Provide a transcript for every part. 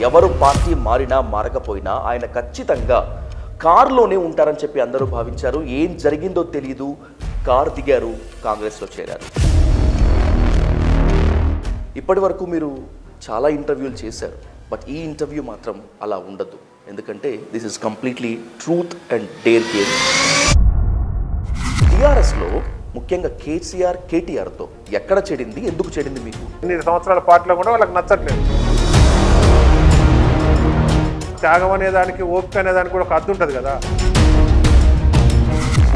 ఎవరు పార్టీ మారినా మారకపోయినా ఆయన ఖచ్చితంగా కారులోనే ఉంటారని చెప్పి అందరూ భావించారు. ఏం జరిగిందో తెలియదు, కారు దిగారు, కాంగ్రెస్లో చేరారు. ఇప్పటి వరకు మీరు చాలా ఇంటర్వ్యూలు చేశారు, బట్ ఈ ఇంటర్వ్యూ మాత్రం అలా ఉండదు. ఎందుకంటే this is completely truth and dare game. టీఆర్ఎస్లో ముఖ్యంగా కేసీఆర్ కేటీఆర్తో ఎక్కడ చెడింది, ఎందుకు చెడింది మీకు? 8 సంవత్సరాల పార్టీలో కూడా వాళ్ళకి నచ్చట్లేదు. త్యాగం అనేదానికి, ఓపిక అనేదానికి కూడా ఒక అర్థం ఉంటుంది కదా.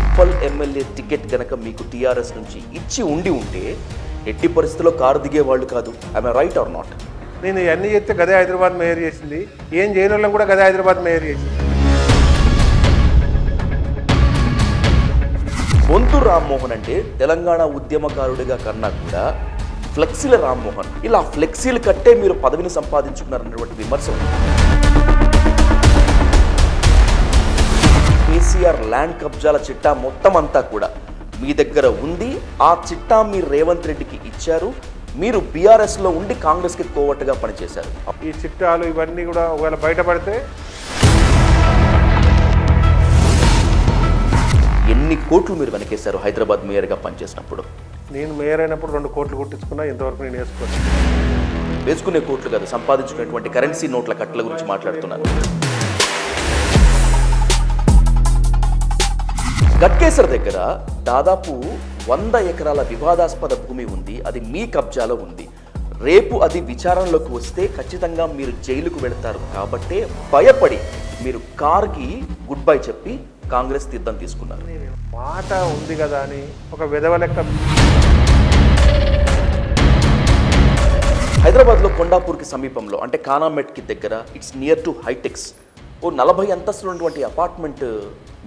ఉప్పల్ ఎమ్మెల్యే టికెట్ గనక మీకు టీఆర్ఎస్ నుంచి ఇచ్చి ఉంటే ఎట్టి పరిస్థితుల్లో కారు దిగేవాళ్ళు కాదు. I am right are not? నేను ఇవన్నీ చేస్తే గదే హైదరాబాద్ మేయర్ చేసింది, ఏం చేయని వాళ్ళని కూడా గదే హైదరాబాద్ మేయర్ చేసింది. బొంతు రామ్మోహన్ అంటే తెలంగాణ ఉద్యమకారుడిగా కన్నా కూడా ఫ్లెక్సీల రామ్మోహన్. ఇలా ఫ్లెక్సీలు కట్టే మీరు పదవిని సంపాదించుకున్నారన్నటువంటి విమర్శ. కేసీఆర్ ల్యాండ్ కబ్జాల చిట్టా మొత్తం అంతా కూడా మీ దగ్గర ఉంది. ఆ చిట్టా మీరు రేవంత్ రెడ్డికి ఇచ్చారు. మీరు బీఆర్ఎస్లో ఉండి కాంగ్రెస్కి కోవట్టుగా పనిచేశారు. ఈ చిట్టాలు ఇవన్నీ కూడా ఒకవేళ బయటపడితే ఎన్ని కోట్లు మీరు వెనకేశారు హైదరాబాద్ మేయర్గా పనిచేసినప్పుడు? నేను మేయర్ అయినప్పుడు 2 కోట్లు కొట్టించుకున్నా, ఇంతవరకు నేను వేసుకోను. వేసుకునే కోట్లు కాదు, సంపాదించుకునేటువంటి కరెన్సీ నోట్ల కట్టల గురించి మాట్లాడుతున్నాను. గట్కేసర్ దగ్గర దాదాపు 100 ఎకరాల వివాదాస్పద భూమి ఉంది. అది మీ కబ్జాలో ఉంది. రేపు అది విచారణలోకి వస్తే ఖచ్చితంగా మీరు జైలుకు వెళతారు. కాబట్టే భయపడి మీరు కార్కి గుడ్ బై చెప్పి కాంగ్రెస్ తీర్థం తీసుకున్నారు. మాట ఉంది కదా అని ఒక విధవ లెక్క. హైదరాబాద్లో కొండాపూర్కి సమీపంలో, అంటే కానామెట్కి దగ్గర, ఇట్స్ నియర్ టు హైటెక్స్, ఓ 40 అంతస్తులు ఉన్నటువంటి అపార్ట్మెంట్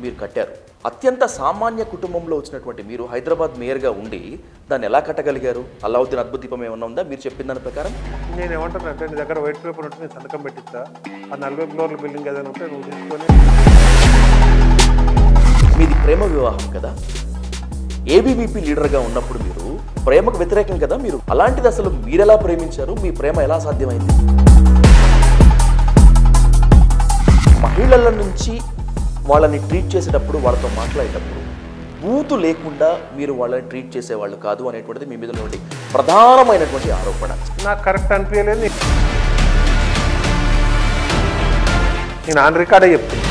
మీరు కట్టారు. అత్యంత సామాన్య కుటుంబంలో వచ్చినటువంటి మీరు హైదరాబాద్ మేయర్గా ఉండి దాన్ని ఎలా కట్టగలిగారు? అల్లావుద్దీన్ అద్భుత దీపం ఏమన్నా ఉందా మీరు చెప్పిన దాని ప్రకారం? నేను ఏమంటానంటే, నీ దగ్గర వైట్ పేపర్ ఉంటే నేను సంతకం పెట్టిస్తా. ఆ 40 ఫ్లోర్ల బిల్డింగ్ ఏదైనా ఉంటే నువ్వు తీసుకొని. మీది ప్రేమ వివాహం కదా. ఏబీవీపీ లీడర్గా ఉన్నప్పుడు మీరు ప్రేమకు వ్యతిరేకం కదా మీరు. అలాంటిది అసలు మీరెలా ప్రేమించారు? మీ ప్రేమ ఎలా సాధ్యమైంది? మహిళల నుంచి వాళ్ళని ట్రీట్ చేసేటప్పుడు, వాళ్ళతో మాట్లాడేటప్పుడు బూతు లేకుండా మీరు వాళ్ళని ట్రీట్ చేసేవాళ్ళు కాదు అనేటువంటిది మీ మీద ఉన్నటువంటి ప్రధానమైనటువంటి ఆరోపణ. నాకు కరెక్ట్ అనిపించలేదు. నేను ఆన్ రికార్డే చెప్తాను.